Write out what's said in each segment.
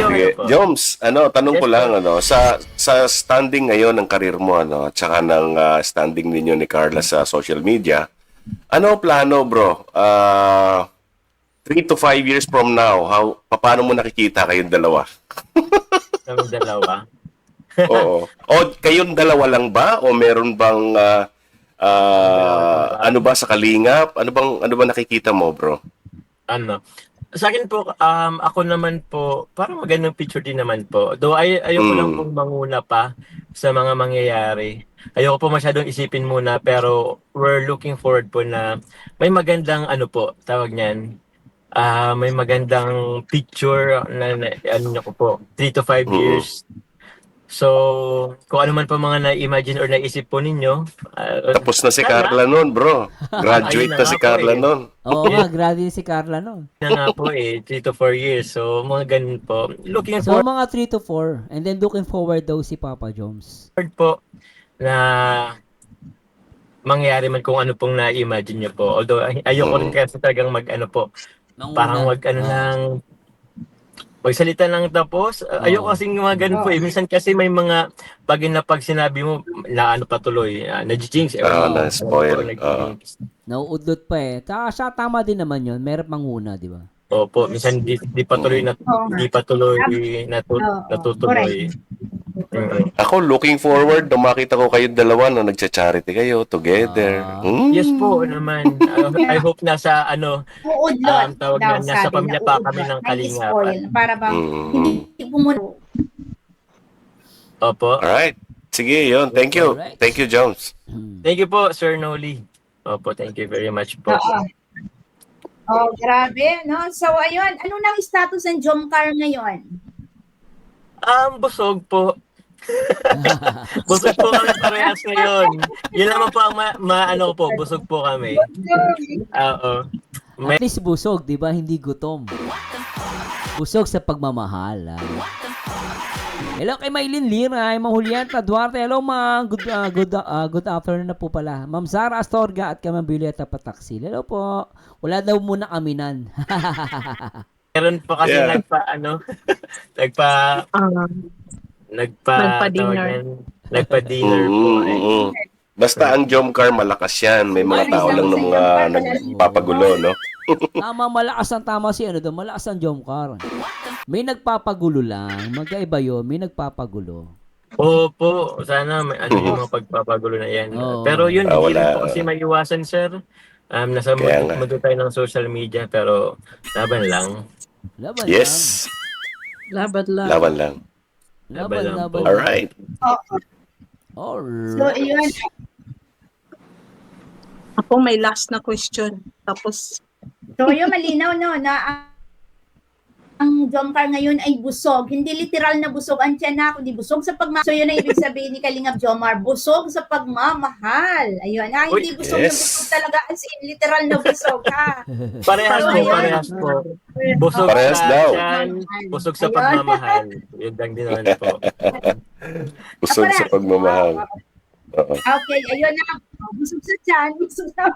Sige. po. Joms, tanong Yes ko lang, po. sa standing ngayon ng karir mo, at saka ng standing ninyo ni Carla sa social media, ano ang plano, bro? 3 to 5 years from now, paano mo nakikita kayong dalawa? Kami dalawa. Oo. O kayong dalawa lang ba? O meron bang, Kami dalawa lang ba? ano ba sa kalingap? Ano ba nakikita mo, bro? Ano? Sa akin po, ako naman po, parang magandang picture din naman po. Though ayoko lang Mm. pong manguna pa sa mga mangyayari. Ayoko po masyadong isipin muna, pero we're looking forward po na may magandang ano po, tawag niyan. May magandang picture na ano niyo ko po, 3 to 5 years. Mm. So, kung ano man po mga na-imagine or naisip po ninyo, Tapos na si sana, Carla nun, bro. ayun Graduate na na nga si po Carla eh. nun. Oo nga, grabe si Carla noon. Na nga po eh, 3 to 4 years. So, mga ganun po. Looking So, mga 3 to 4. And then looking forward daw si Papa Joms. forward po na mangyari man kung ano pong na-imagine nyo po. Although, ayoko rin Mm. kasi talagang mag-ano po. Parang Manguna. magsalita lang tapos. Ayoko kasing mga ganun po eh. Minsan kasi may mga pag sinabi mo, na ano patuloy, na-jinx. Ewan ko. Na-spoil. Nag-jinx. Nauudlot pa eh. Siya tama din naman yun. Meron manguna, di ba? Opo, minsan di patuloy natutuloy. Ako, looking forward na makita ko kayong dalawa na nagcha-charity kayo together. Yes po naman. I hope nasa Uudlot tawag daw na, nasa sabi pamilya na pa uudlot. kami ng May Kalingap. spoil. Para bang hindi pumunod. Opo. Alright. Sige, yun. Thank you. Alright. Thank you, Jones. Thank you po, Sir Noli. Opo, thank you very much po. Oh, grabe, no? So, ayun. Ano nang status ng Jomcar ngayon? Busog po. Busog po kami parehas ngayon. Yun naman po ang ano po, busog po kami. Oo. At least busog, di ba? Hindi gutom. Busog sa pagmamahal. Hello kay Maylin Lira, Ma'am Julieta Duarte. Hello ma'am. Good afternoon na po pala. Ma'am Sara Astorga at kay Ma'am Violeta Pataksil. Hello po. Wala daw muna kaminan. Meron po kasi Yeah. nagpa-dinner po. Basta ang Jomcar malakas yan. May mga tao lang na mga nagpapagulo, no? Tama, malakas ang tama si ano doon. Malakas ang Jomcar. May nagpapagulo lang. Magkaiba yun. May nagpapagulo. Opo, sana may yung mga pagpapagulo na yan. Oo. Pero yun, hindi Wala. rin po kasi maiwasan, sir. Nasa Kaya nga. mundo tayo ng social media, pero laban lang. Laban Yes. Laban lang. Laban lang. lang. Laban lang po. Alright. So, ayun. Ako may last na question. Tapos, So, ayun, malinaw, no, na ang Jomcar ngayon ay busog. Hindi literal na busog ang tiyan na, kundi busog sa pagmamahal. So, yun ang ibig sabihin ni Kalingap Jomar, busog sa pagmamahal. Ayun, hindi busog na yes. busog talaga, as in, literal na busog, ha? Parehas po, Ayun. parehas po. Busog Parehas sa daw. tiyan, busog sa Ayun. pagmamahal. Yun lang din naman po. Busog sa pagmamahal. Oo. Okay, ayun na. Busog sa tiyan, busog sa...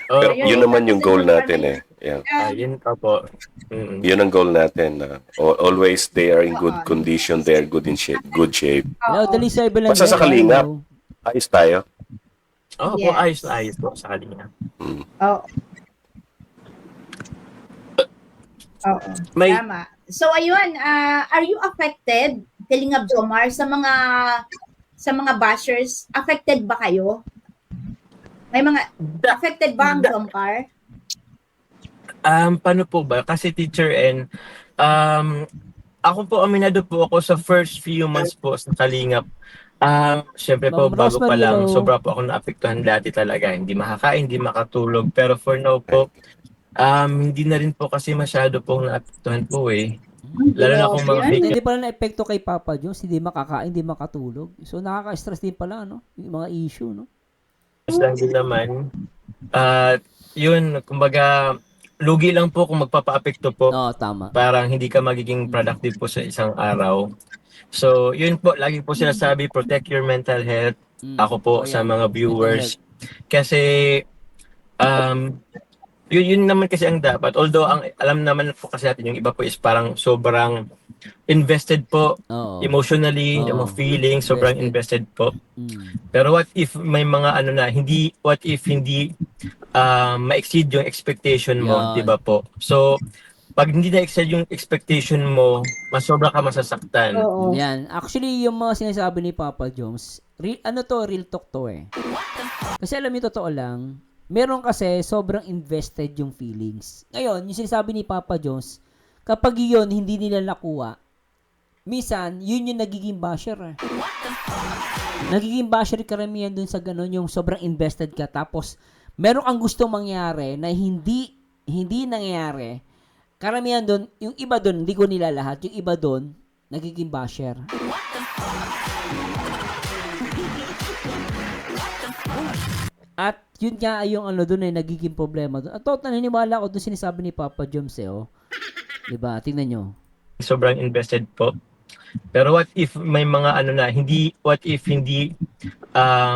Oh, Pero yun naman yung goal natin eh. Yeah. yun pa po. Yun ang goal natin. Always they are in good condition, they are good in shape, good shape. Hello, Dali sa iba lang. Basta sa Kalingap. Ayos tayo. Oh, po, ayos na ayos po sa kanila. Oo. Oo. May Tama. So ayun, are you affected, Kalingap Jomar, sa mga bashers? Affected ba kayo? May mga affected ba ang Jomcar? paano po ba? Kasi teacher and ako po, aminado po ako sa first few months po sa Kalingap. Syempre po, Ma'am bago pa Rosemary, lang, hello. sobra po ako naapektuhan dati talaga. Hindi makakain, hindi makatulog. Pero for now po, hindi na rin po kasi masyado pong naapektuhan po eh. Lalo na kung mga big Hindi pala na-epekto kay Papa Jones. Hindi makakain, hindi makatulog. So, nakaka-stress din pala, no? Yung mga issue, no? lang din naman. Yun, kumbaga, lugi lang po kung magpapa-apekto po. Oo, tama. Parang hindi ka magiging productive po sa isang araw. So, yun po, lagi po sinasabi, protect your mental health. Ako po Oh, sa yan. mga viewers. Kasi, yun naman kasi ang dapat. Although ang alam naman po kasi natin yung iba po is parang sobrang invested po Oo. emotionally, yung Oo. mga feelings, sobrang invested po. Mm. Pero what if may mga ano na what if hindi ma-exceed yung expectation mo, Yan. 'di ba po? So pag hindi na-exceed yung expectation mo, mas sobra ka masasaktan. Oo. Yan. Actually, yung mga sinasabi ni Papa Jones, real talk to eh. Kasi alam niyo, totoo lang, meron kasi sobrang invested yung feelings. Ngayon, yung sinasabi ni Papa Jones, kapag yun hindi nila nakuha, minsan, yun yung nagiging basher eh. Nagiging basher karamihan dun sa ganun, yung sobrang invested ka, tapos meron kang gustong mangyari na hindi nangyayari. Karamihan doon, yung iba doon, hindi ko nila lahat, yung iba doon, nagiging basher. At yun nga ay yung ano doon ay nagiging problema doon. At naniniwala ko doon sinasabi ni Papa Joms eh, oh. Diba? Tingnan nyo. Sobrang invested po. Pero what if may mga ano na what if hindi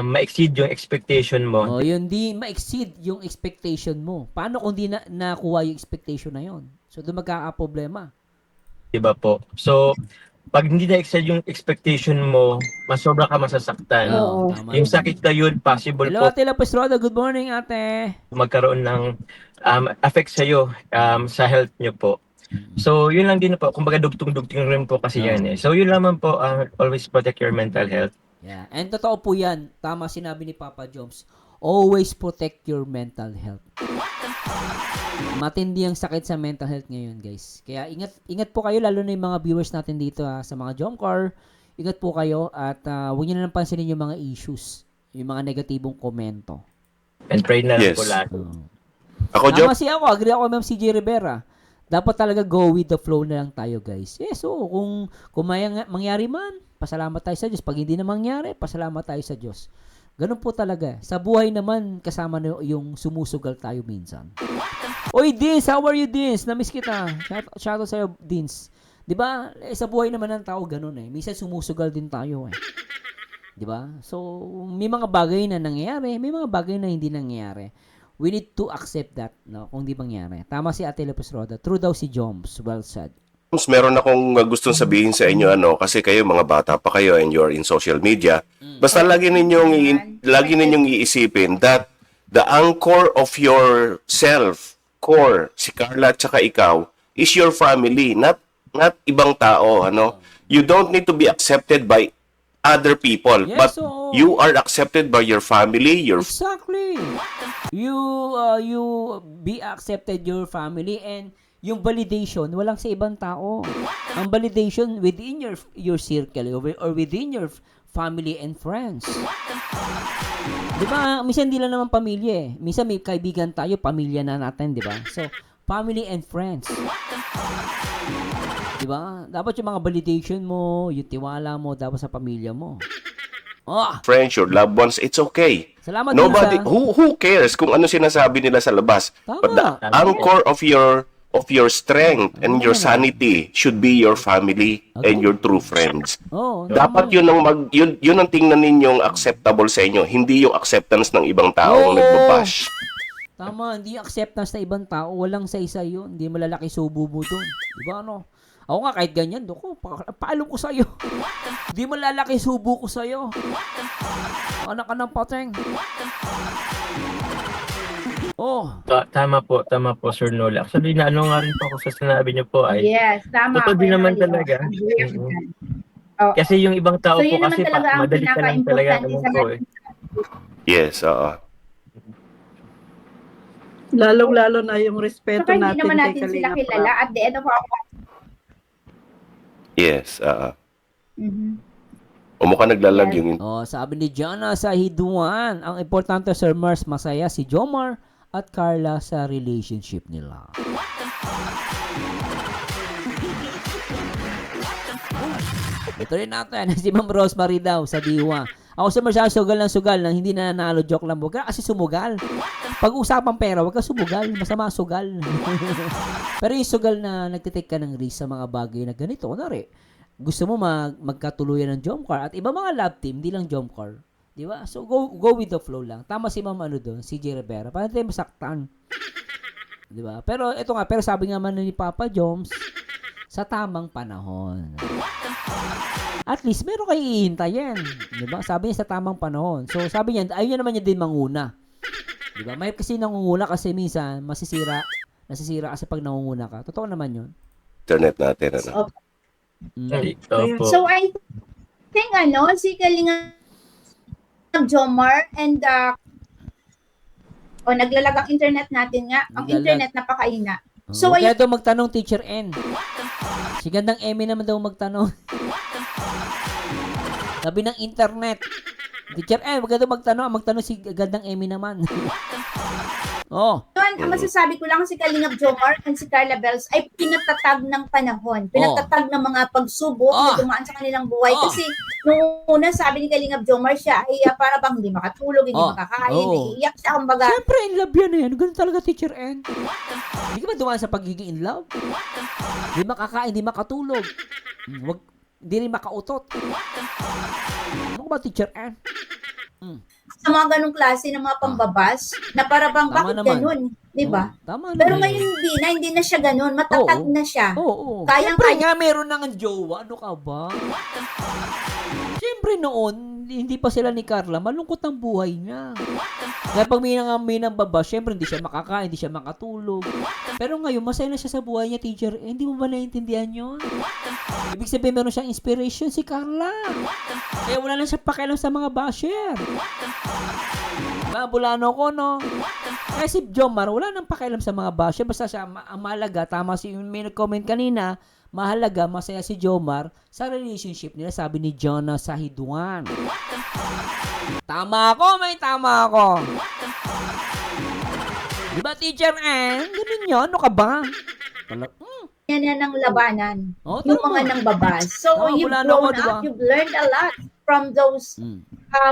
ma-exceed yung expectation mo? Oh, yun di ma-exceed yung expectation mo. Paano kung di nakuha yung expectation na yun? So doon magkaka-problema. 'Di ba po? So pag hindi na-exceed yung expectation mo, mas sobra ka masasaktan. Oo. Tama. Yung sakit na yun, possible Hello, po Ate Lopez Roda. Good morning, ate. magkaroon ng effect sa'yo sa health nyo po. So, yun lang din po. Kumbaga, dugtong-dugtong rin po kasi yan eh. So, yun lamang po, always protect your mental health. Yeah. And totoo po yan. Tama sinabi ni Papa Joms. Always protect your mental health. Matindi ang sakit sa mental health ngayon, guys. Kaya ingat po kayo, lalo na yung mga viewers natin dito sa mga Jomcar. Ingat po kayo at huwag nyo na lang pansinin yung mga issues, yung mga negatibong komento. And pray na lang Yes. po lahat. Ako, Joe, Agree ako, Ma'am CJ Rivera. Dapat talaga go with the flow na lang tayo, guys. Yes, so kung mangyari man, pasalamat tayo sa Diyos. Pag hindi na mangyari, pasalamat tayo sa Diyos. Ganun po talaga. Sa buhay naman, kasama na yung sumusugal tayo minsan. Oy, Dins! How are you, Dins? Namiss kita. Shout out sa'yo, Dins. Diba? Sa buhay naman ng tao, ganun eh. Minsan sumusugal din tayo eh. Diba? So, may mga bagay na nangyayari, may mga bagay na hindi nangyayari. We need to accept that, no? Kung di mangyari. Tama si Ate Lopez Roda. True daw si Joms. Well said. meron akong gustong sabihin sa inyo kasi kayo mga bata pa kayo and you're in social media. Basta lagi ninyong iisipin that the anchor of your self, core, si Carla at saka ikaw, is your family, not ibang tao, ano? You don't need to be accepted by other people, Yes, but oo. you are accepted by your family, your Exactly. You be accepted your family, and yung validation walang sa ibang tao. Ang validation within your circle or within your family and friends. 'Di ba? Minsan hindi lang naman pamilya eh. Minsan may kaibigan tayo, pamilya na natin, 'di ba? So, family and friends. 'Di ba? Dapat yung mga validation mo, yung tiwala mo dapat sa pamilya mo. Oh, friends, your loved ones, it's okay. salamat Nobody, din sa... who cares kung ano sinasabi nila sa labas? Tama. But the anchor of your strength and your sanity should be your family and your true friends. Oh, Dapat yun ang tingnan ninyong acceptable sa inyo, hindi yung acceptance ng ibang tao Oo. nagbabash. Tama, hindi acceptance na ibang tao. Walang sa isa yun. Hindi malalaki subo mo doon. Diba ano? Ako nga kahit ganyan, paalam ko sa'yo. Hindi malalaki subo ko sa'yo. Anak ka ng pateng. Oh, Tama po, Sir Noel. Actually, naano nga rin po ako sa sinabi niyo po ay, Yes, tama. totoo din Kuya naman Noli. talaga. Agree ako Mhm. dyan. Oo. Kasi yung ibang tao So, po yun naman kasi talaga ang madali ka lang talaga pinaka-importante naman sa po lahat. Yes, oo. Lalong-lalo na yung respeto Saka hindi natin naman kay natin sila Kalinga kilala Prab. at the end of our Yes, oo. Mhm. Umukha naglalag Yes. yung oh, sabi ni Jana sa Hiduan, ang importante Sir Mars, masaya si Jomar at Carla sa relationship nila. Ito rin natin, si Ma'am Rosemary daw sa Diwa. Ako sa masyadong sugal ng sugal nang hindi na nanalo, joke lang. Huwag ka kasi sumugal. Pag-usapang pera, huwag ka sumugal. Masama sugal. Pero yung sugal na nagtitake ka ng risk sa mga bagay na ganito, kunwari, gusto mo magkatuluyan ng Jomcar at iba mga love team, hindi lang Jomcar. Di ba? So, go with the flow lang. Tama si Ma'am doon, si J. Rivera. Paano tayo masaktan? Di ba? Pero ito nga, pero sabi nga man ni Papa Joms, sa tamang panahon. At least meron kayo ihintayin. Di ba? Sabi niya sa tamang panahon. So sabi niya, ayun naman niya din manguna. Di ba? May kasi nangunguna kasi minsan nasisira kasi pag nangunguna ka. Totoo naman yun. Internet natin, ano. Ay, Kaya- opo. So I think si Kalinga Jomar and naglalagang internet natin nga. Ang Naglalag. internet napakaina. So, So, kaya daw magtanong, Teacher N. Si Gandang Emmy naman daw magtanong. Sabi ng internet. Teacher N, wag daw magtanong si Gandang Emmy naman. Oh, Yun, ang masasabi ko lang si Kalingap Jomar and si Carla Bells ay pinatatag ng panahon. Pinatatag ng mga pagsubok na dumaan sa kanilang buhay. Oh. Kasi nung una sabi ni Kalingap Jomar siya ay para bang hindi makatulog, hindi Oh. makakain, Oh. iiyak siya. Kumbaga, siyempre in love yan eh. Ganun talaga, Teacher N. Hindi ka ba dumaan sa pagiging in love? Hindi makakain, hindi makatulog. Hindi rin makautot. Ano ba, Teacher N? sa mga ganong klase ng mga pambabas na para bang Tama bakit naman. ganun, di ba? Tama Pero naman. ngayon hindi na siya ganun, matatag Oo. na siya. Oo. Kayang- Siyempre nga, meron nang jowa. Ano ka ba? Siyempre noon, hindi pa sila ni Carla, malungkot ang buhay niya. Kaya pag may nang baba, siyempre hindi siya makakain, hindi siya makatulog. Pero ngayon, masaya na siya sa buhay niya, teacher. Hindi mo ba naiintindihan yun? Ibig sabihin, meron siyang inspiration si Carla. Kaya wala na siya pakialam sa mga basher. Bulano ko, no? Kaya si Jomar, wala nang pakialam sa mga basher. Basta siya, ang mahalaga, tama si may nag-comment kanina, mahalaga, masaya si Jomar sa relationship nila, sabi ni Jonah Sahiduan. Tama ako, may tama ako. Di ba, Teacher Ann? Ganun yun, ano ka ba? Yan na ng labanan. Oh, Yung tama. mga nang babas. So, Tama, you've wala na ako, grown diba? up, you've learned a lot from those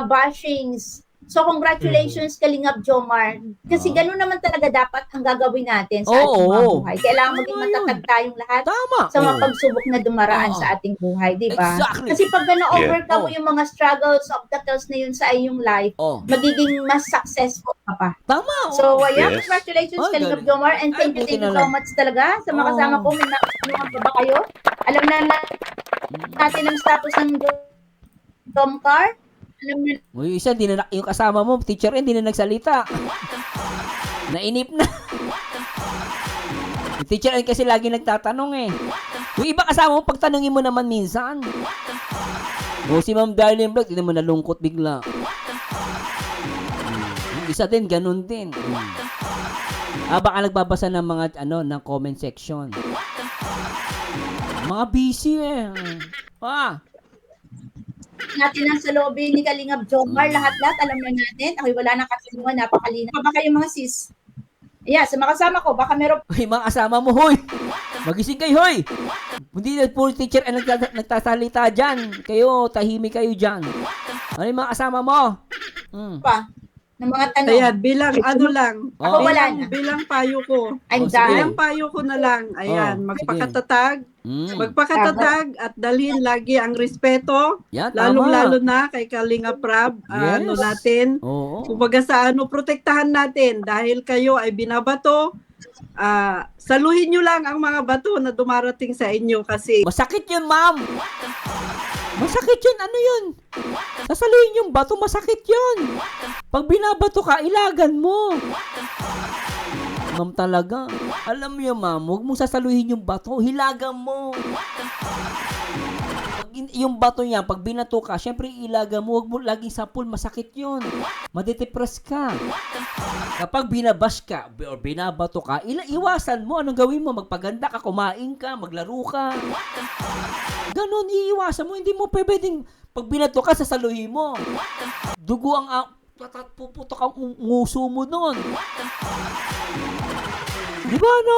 bashings. So, congratulations, Kalingap Jomar. Kasi ganun naman talaga dapat ang gagawin natin sa ating mga Oo. buhay. Kailangan maging Tama matatag tayong lahat Tama. sa mga Oh. pagsubok na dumaraan Oo. sa ating buhay, di ba? Exactly. Kasi pag na-overcome mo Yeah. yung mga struggles, obstacles na yun sa iyong life, Oh. magiging mas successful ka pa. Tama. So, ayan, Yes. congratulations, Ay, Kalingap galing. Jomar, and thank Ay, you buti na so lang. much talaga sa mga kasama ko. May nakuha pa ba kayo? Alam na natin ang status ng Domcar. Alam na Uy, isa, yung kasama mo, Teacher N, hindi na nagsalita. Nainip na. Yung Teacher N kasi lagi nagtatanong eh. Yung iba kasama mo, pagtanungin mo naman minsan. O si Ma'am Darlene Vlog, hindi mo nalungkot bigla. Yung isa din, ganun din. Baka nagbabasa ng mga, ng comment section. Mga busy eh. natin ang sa lobby ni Kalingap Jomar. Lahat-lahat, alam na natin. Ako'y wala nang katanungan, napakalina. Pa ba kayo mga sis? Yeah, sa mga kasama ko, baka meron Hoy, mga kasama mo, hoy! Magising kayo, hoy! Hindi na puro teacher ang nagtasalita dyan. Kayo, tahimik kayo dyan. Ano yung mga kasama mo? pa ng mga tanong. Ayan, bilang ano lang. Ako wala na. Bilang payo ko. I'm Oh, sige. done. Bilang payo ko na lang. Ayan, Oh, magpakatatag. Mm. Magpakatatag at dalhin lagi ang respeto. Yan, tama. Lalong-lalo na kay Kalinga Prab. Yes. Ano natin. Oo. Kumbaga sa protektahan natin dahil kayo ay binabato. Saluhin nyo lang ang mga bato na dumarating sa inyo kasi Masakit yun, ma'am. Masakit yun. Ano yun? Sasaluhin yung bato, masakit yun. Pag binabato ka, ilagan mo. Ma'am talaga. Alam mo yun, ma'am, huwag mong sasaluhin yung bato. Hilagan mo. Yung bato niya, pag binato ka, syempre ilaga mo, huwag mo laging sapul, masakit yun. Madedepress ka. Kapag binabash ka, or binabato ka, iwasan mo, anong gawin mo? Magpaganda ka, kumain ka, maglaro ka. Ganon, iiwasan mo, hindi mo pwedeng, pag binato ka, sasaluhin mo. Dugo ang, puputok ang nguso mo nun. Di ba, ano?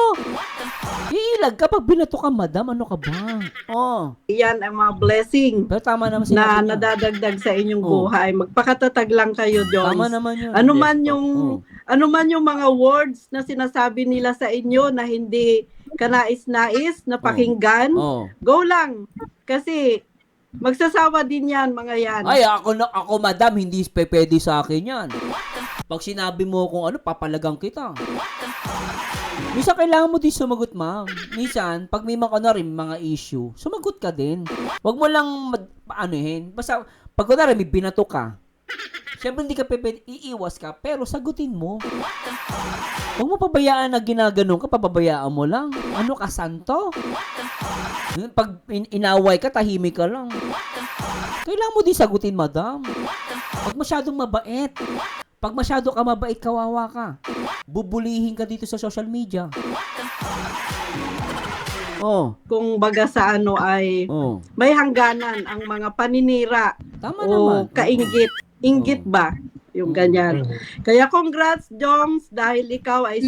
Iilag ka pag binato ka, madam. Ano ka ba? Oh. yan ang mga blessing Pero tama naman na sinabi niya. nadadagdag sa inyong Oh. buhay. Magpakatatag lang kayo, Jones. Tama naman yun. Ano Yes, man po. yung Oh. ano man yung mga words na sinasabi nila sa inyo na hindi kanais-nais na pakinggan, Oh. go lang. Kasi Magsasawa din yan, mga yan. Ay, ako madam, hindi pwede sa akin yan. Pag sinabi mo kung ano, papalagang kita. Minsan kailangan mo din sumagot, ma'am. Minsan, pag may mga issue, sumagot ka din. Huwag mo lang paanuhin. Basta, pag kunwari may binato ka, siyempre hindi ka pwede, iiwas ka, pero sagutin mo. Huwag mo pabayaan na ginaganon ka, papabayaan mo lang. Ano ka, santo? Pag inaway ka, tahimik ka lang. Kailangan mo din sagutin, madam. Pag masyadong mabait, pag masyado ka mabait, kawawa ka. Bubulihin ka dito sa social media. Oh, Kung baga sa ano ay oh. may hangganan ang mga paninira Tama o naman. kainggit. Inggit Oo. ba? Yung ganyan. Kaya congrats, Joms, dahil ikaw ay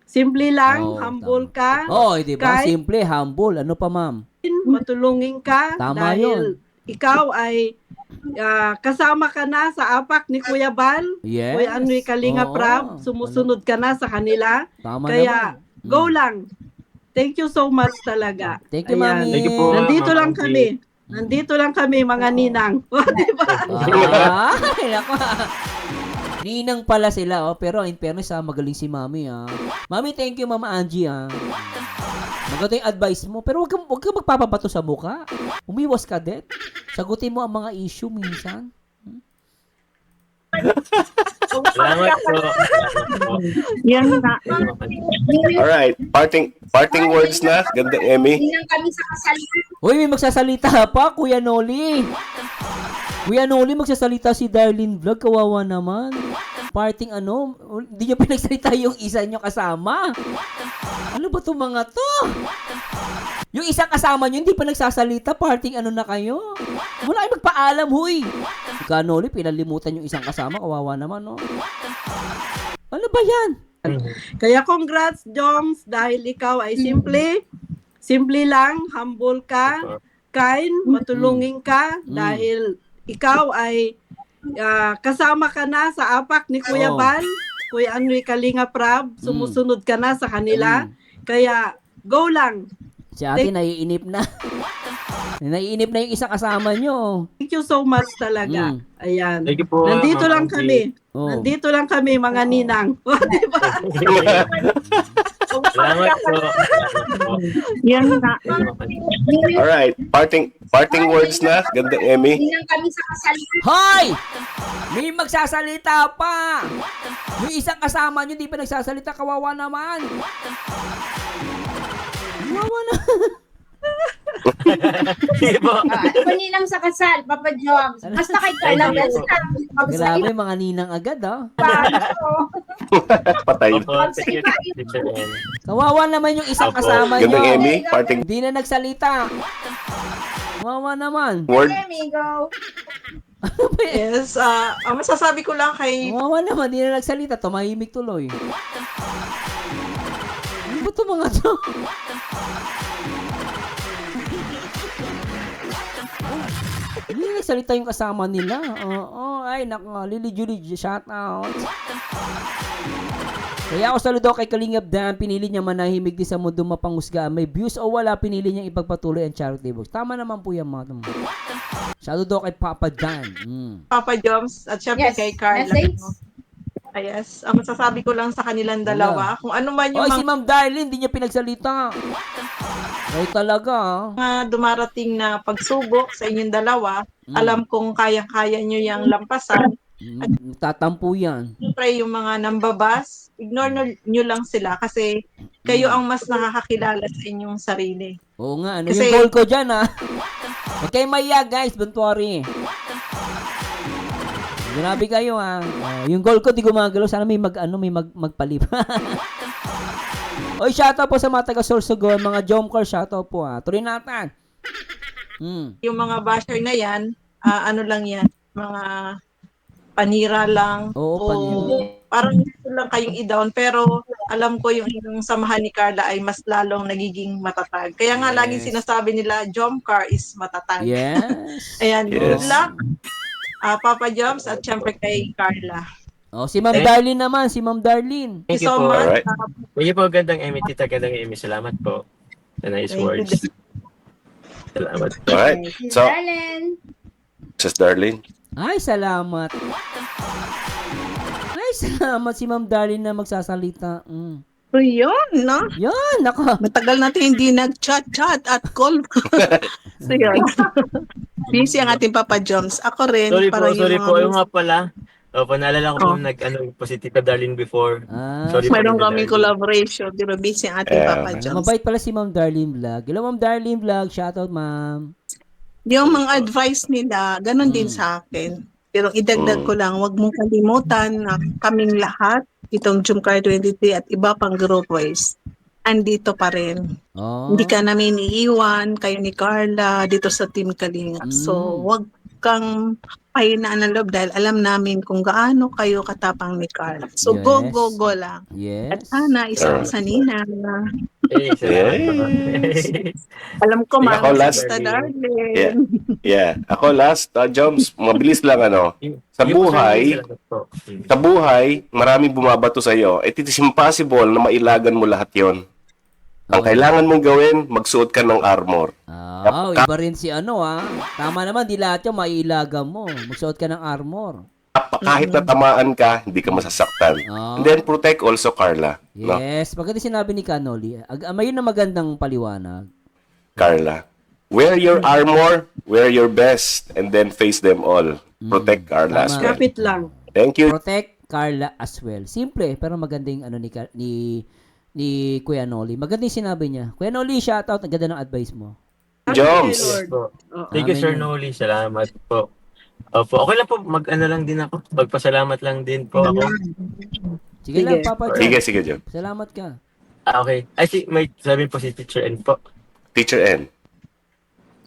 simple lang, Oo, humble tama. ka, Oh, di ba? Kahit- Simple, humble. Ano pa, ma'am? matulungin ka Tama dahil ikaw ay kasama ka na sa apak ni Kuya Bal. Yes. Kuya Anoy Kalinga Oo. Prab, sumusunod ka na sa kanila. Tama Kaya naman. go lang. Thank you so much talaga. Thank you, Ayan. mami. Thank you po. Nandito Ma'am lang Angie. kami. Nandito lang kami, mga ninang. Diba? Ay, nako. Ninang pala sila, oh. Pero in fairness, magaling si mami, ah. Mami, thank you, Mama Angie, ah. Maganda yung advice mo. Pero wag kang magpapabato sa mukha. Umiwas ka din. Sagutin mo ang mga issue minsan. Salamat po. Yan nga. Alright, parting words na. Gandang Emmy. Hindi lang kami sa kasal. Uy, may magsasalita pa, Kuya Noli. Kuya Noli, magsasalita si Darlene Vlog. Kawawa naman. Parting ano, hindi nyo pinagsalita yung isa nyo kasama. Ano ba itong mga to? Yung isang kasama nyo, hindi pa nagsasalita. Parting ano na kayo? Wala kayo magpaalam, huy. Kuya Noli, pinalimutan yung isang kasama. Kawawa naman, no? Ano ba yan? Kaya congrats, Joms, dahil ikaw ay simple lang, humble ka, kind, matulungin ka, dahil ikaw ay kasama ka na sa apak ni Kuya Oh. Bal, Kuya Anoy Kalinga Prab, sumusunod ka na sa kanila. Kaya go lang. Si ate naiinip na. Naiinip na yung isang kasama nyo. Thank you so much talaga. Ayan. Thank you po. Nandito Ma'am lang Angie. kami. Oh. Nandito lang kami, mga ninang. Diba? Salamat po. Salamat po. Yan nga. Alright, parting words na. Gandang Emmy. Hindi lang kami sa kasal. Hoy! May magsasalita pa! Yung isang kasama nyo, di pa nagsasalita, kawawa naman. Kawawa na. Sige po. Ano ba nilang sa kasal, Papa Joms? Basta kay Carla, Thank you basta Grabe, mga ninang agad, ah. Patay. Opo, sige, Teacher N. Kawawa naman yung isang Opo. kasama Gandang nyo. Emmy, parting Hindi na nagsalita. Kawawa naman. word. Amigo. Yes, ang masasabi ko lang kay Kawawa naman, hindi na nagsalita. Tumahimik tuloy. Ano ba ito mga to? Hindi na nagsalita yung kasama nila. Oo, ay nako, Lily Julie, shout out. Kaya ako saludo kay Kalingap Dan, pinili niya manahimik din sa mundo mapangusga. May views o wala, pinili niya ipagpatuloy ang charity box. Tama naman po yan, mga tamo. Saludo kay Papa Dan. Papa Joms at syempre Yes, kay Carla. message. Yes, ang masasabi ko lang sa kanilang dalawa, kung ano man yung Oy, si Ma'am Darlene, hindi niya pinagsalita. Ay talaga, ah. mga dumarating na pagsubok sa inyong dalawa, alam kong kaya-kaya nyo yung lampasan. Tatampo yan. Siyempre, yung mga nambabas, ignore nyo lang sila kasi kayo ang mas nakakakilala sa inyong sarili. Oo nga, ano Kasi- yung goal ko dyan, ah. Okay, maya guys, don't worry. Grabe kayo, ah. Yung goal ko, di gumagalaw. Sana may magpalip. Oy, shoutout po sa mga taga-Sorsogon, mga Jomcar, shoutout po, ah. Tuloy natin. Yung mga basher na yan, ano lang yan, mga panira lang. Oo, panira. Parang gusto lang kayong i-down, pero alam ko yung inyong samahan ni Carla ay mas lalong nagiging matatag. Kaya nga Yes. laging sinasabi nila, Jomcar is matatag. Yes. Ayan, good Yes. luck, Papa Joms, at syempre kay Carla. Oh, si Ma'am Darlene naman, si Ma'am Darlene. Thank Thank you you so po. much. Alright. Thank you po, gandang Emmy, tita, gandang Emmy. Salamat po. The nice Thank you. words. Salamat po. Alright. Okay, si So, Darlene. Sis Darlene. Ay, salamat. Ay, salamat si Ma'am Darlene na magsasalita. So yun, no? Yan, nako. Matagal natin hindi nag-chat-chat at call. So yun. Busy ang ating Papa Joms. Ako rin. Sorry po, parang yung sorry mga po. Ayun nga pala. Opo, naalala ko po Oh. positive ka Darlene before. Sorry po. Mayroon Tita kaming Darlene. collaboration. Di ba, busy ang ating Papa Ay, Joms. mabait pala si Ma'am Darlene Vlog. Hello, Ma'am Darlene Vlog. Shoutout, ma'am. Yung mga advice nila, ganun din sa akin. Pero idagdag ko lang, huwag mong kalimutan na kaming lahat, itong Jumcar 23 at iba pang group boys, andito pa rin. Oh. Hindi ka namin iiwan, kayo ni Carla, dito sa Team Kalinga. So, huwag kang pahinaan ng loob dahil alam namin kung gaano kayo katapang ni Carla. So, go, Yes. go, go lang. At Yes. sana, isa ko sa Nina. Salamat po. Alam ko, Ako mahal last. sa darling. Yeah. Yeah. Ako last, Joms, mabilis lang Sa buhay, sa buhay, maraming bumabato sa iyo. It is impossible na mailagan mo lahat 'yon. Ang kailangan mong gawin, magsuot ka ng armor. Iba rin si Tama naman, di lahat yung maiilagan mo. Magsuot ka ng armor. Kahit na tamaan ka, hindi ka masasaktan. And then protect also, Carla. No? Yes, pagka sinabi ni Canoli, may na magandang paliwanag. Carla. Wear your armor, wear your best, and then face them all. Protect Carla as Tama. well. Kapit lang. Thank you. Protect Carla as well. Simple, pero maganda yung ni Kuya Noli. Maganda yung sinabi niya. Kuya Noli, shoutout. Ang ganda ng advice mo. Joms. Yes po. Oo. Thank you, Sir Amen. Noli. Salamat po. Opo, okay lang po. Mag-ano lang din ako. Magpasalamat lang din po ako. Sige lang, Papa John. Sige, Jom. Salamat ka. Okay. Ay, may sabihin po si Teacher N po. Teacher N.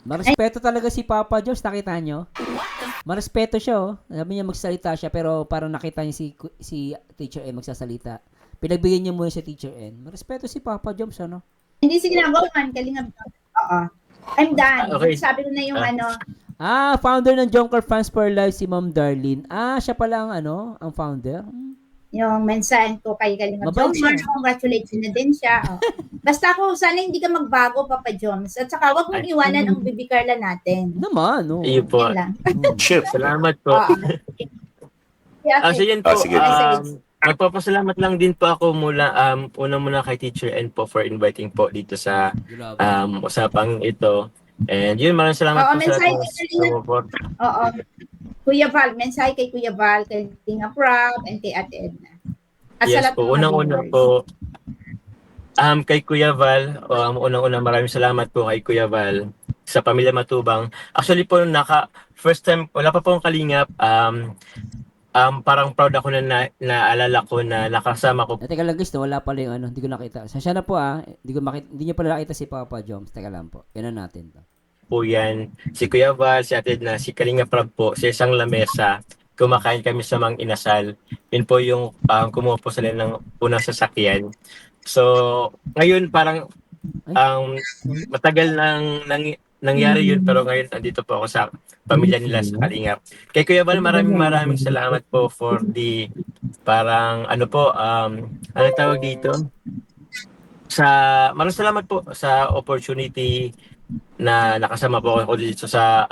Marespeto talaga si Papa Jones, nakita nyo? Marespeto siya, oh. Sabi niya magsalita siya, pero parang nakita niya si Teacher N magsasalita. Pinagbigyan niya muna si Teacher N. Marespeto si Papa Jones, ano? Hindi sige na, go man, Kalingap. Oo. I'm done. Okay. Sabi ko na yung Founder ng Jonker Fans for Life, si Ma'am Darlene. Siya pala ang founder. yung mensahe ko kay Kalingap Mabait Jomar. siya. Congratulations na din siya. Oh. Basta ako, sana hindi ka magbago, Papa Joms. At saka, wag mong iwanan ang Bibi Carla natin. Naman, no? Iyo po. Yan lang. Shit. Salamat po. Oo. Yeah, So yun po, sige. magpapasalamat lang din po ako muna kay Teacher N po for inviting po dito sa usapang ito. And yun, maraming salamat Oo, po sa mensahe ating kay Kalingap. support. Oo. Kuya Val, mensahe kay Kuya Val, kay Tinga Prab, and kay Ate Edna. At sa Yes lahat po, ng mga unang-una viewers. po, kay Kuya Val, unang-una maraming salamat po kay Kuya Val sa Pamilya Matubang. Actually po, first time, wala pa po akong kalingap, parang proud ako na naalala ko na nakasama ko Teka lang guys, wala pala yung hindi ko nakita. Sasya na po hindi niyo pala nakita si Papa Joms. Teka lang po, yan na natin to. po yan. Si Kuya Val, si Ate Edna, si Kalinga Prab po, sa isang lamesa, kumakain kami sa Mang Inasal. Yun po yung kumuha po sila ng unang sasakyan. So, ngayon parang matagal nangyari yun, pero ngayon andito po ako sa pamilya nila sa Kalingap. Kay Kuya Val, maraming salamat po for the parang ano tawag dito? Maraming salamat po sa opportunity na nakasama po ako dito sa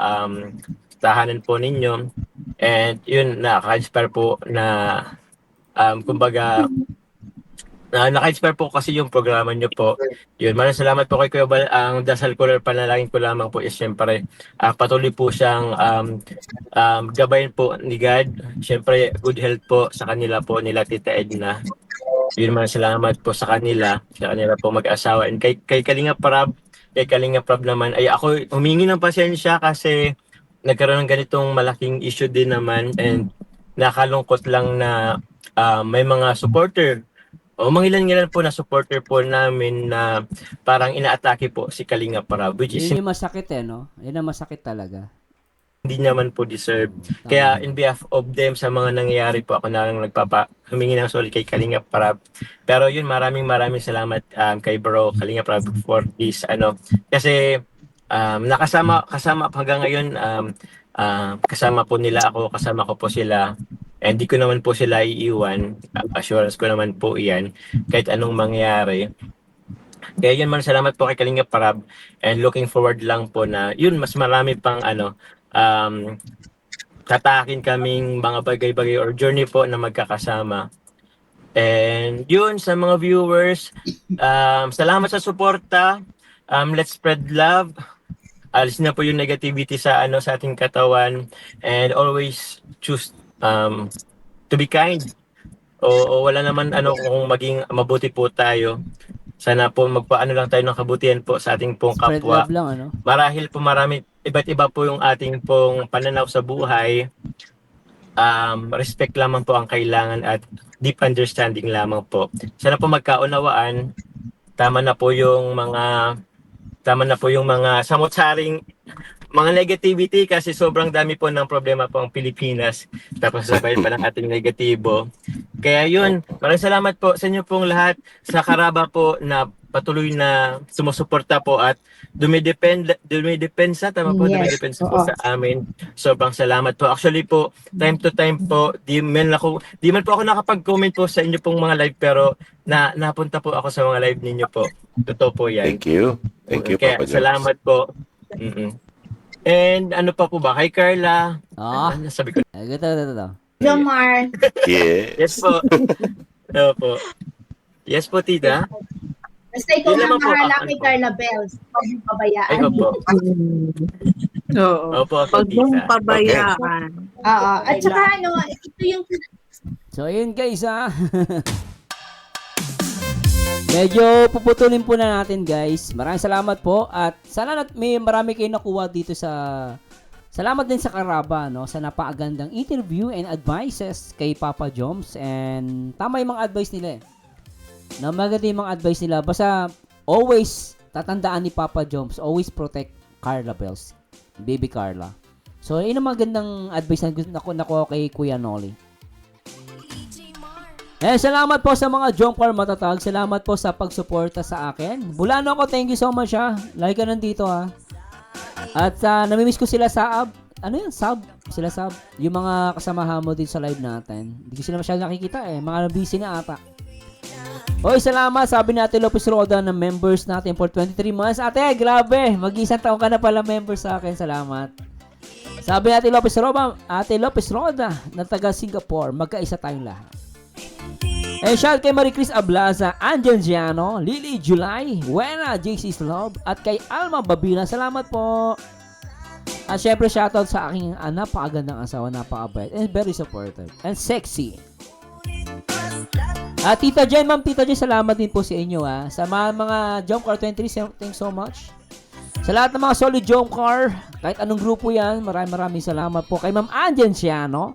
tahanan po ninyo. And yun, nakaka-inspire po na kumbaga naka-inspire po kasi yung programa nyo po. Yun, maraming salamat po kay Kuya Bal. Ang dasal ko panalangin ko lamang po is syempre patuloy po siyang gabayin po ni God. Syempre, good health po sa kanila po nila Tita Edna. Yun, maraming salamat po sa kanila po mag-asawa. And kay Kalinga Prab naman, ay ako humingi ng pasensya kasi nagkaroon ng ganitong malaking issue din naman and nakalungkot lang na may mga supporter o mangilan-ngilan po na supporter po namin na parang inaatake po si Kalinga Prab, which is Yun yung masakit no? Yun ang masakit talaga. hindi naman po deserve. Kaya in behalf of them sa mga nangyayari po, ako na lang humingi ng sorry kay Kalinga Prab. Pero yun, maraming salamat kay Bro Kalinga Prab for this kasi kasama hanggang ngayon kasama po nila ako, kasama ko po sila. And di ko naman po sila iiwan. Assurance ko naman po iyan kahit anong mangyari. Kaya yun, man, salamat po kay Kalinga Parab, and looking forward lang po na yun, mas marami pang tatakin kaming mga bagay-bagay or journey po na magkakasama. And yun, sa mga viewers, salamat sa suporta. Let's spread love. Alisin na po yung negativity sa sa ating katawan, and always choose to be kind. O wala naman kung maging mabuti po tayo. Sana po magpaano lang tayo ng kabutihan po sa ating pong Spread kapwa. love lang, Marahil po marami, iba't iba po yung ating pong pananaw sa buhay. Respect lamang po ang kailangan at deep understanding lamang po. Sana po magkaunawaan. Tama na po yung mga samot-saring mga negativity, kasi sobrang dami po ng problema po ang Pilipinas. Tapos sabay pa ng ating negatibo. Kaya yun, maraming salamat po sa inyo pong lahat, sa Karaba po na patuloy na sumusuporta po at dumidepensa po sa amin. Sobrang salamat po. Actually po, time to time po, di man po ako nakapag-comment po sa inyo pong mga live, pero napunta po ako sa mga live ninyo po. Totoo po yan. Thank you. Thank you, Kaya Papa Joms. salamat po. And ano pa po ba? Kay Carla. Ano sabi ko? Ito. Jomar, Yeah. Yes po. Opo. Yes po, tita. basta ikaw Yun na naman po, mahala ano kay po. Carla Bells. Huwag mong pabayaan. Ay, opo. Oo. Opo, Huwag mong tita. pabayaan. Oo. At saka ito yung So, ayun guys, medyo puputulin po na natin, guys. Maraming salamat po at sana may marami kayong nakuha dito sa salamat din sa Karaba, no, sa napakagandang interview and advices kay Papa Joms, and tama yung mga advice nila na maganda yung mga advice nila. Basta always tatandaan ni Papa Joms, always protect Carla Bells, baby Carla. So yun ang magandang advice na nakuha kay Kuya Noli. Salamat po sa mga Jomcar matatag. Salamat po sa pagsuporta sa akin. Bulano ako, thank you so much Like ka nandito At namimiss ko sila sa sab. Yung mga kasamahan mo din sa live natin. Hindi ko sila masyadong nakikita Mga busy na ata. Oy, salamat. Sabi ni Ate Lopez Roda na members natin for 23 months. Ate, grabe. Mag-isang taon ka na pala member sa akin. Salamat. Sabi ni Ate Lopez Roda na taga Singapore. Magkaisa tayong lahat. Shout kay Marie Chris Ablaza, Angel Giano, Lily July, Wena, JC's Love, at kay Alma Babila. Salamat po. At syempre shoutout sa aking napakagandang asawa, napakabait, and very supportive, and sexy. At Tita Jen, Ma'am Tita Jen, salamat din po sa inyo Sa mga Jomcar 23, thanks so much. Sa lahat ng mga solid Jomcar, kahit anong grupo yan, maraming salamat po. Kay Ma'am Angel Giano,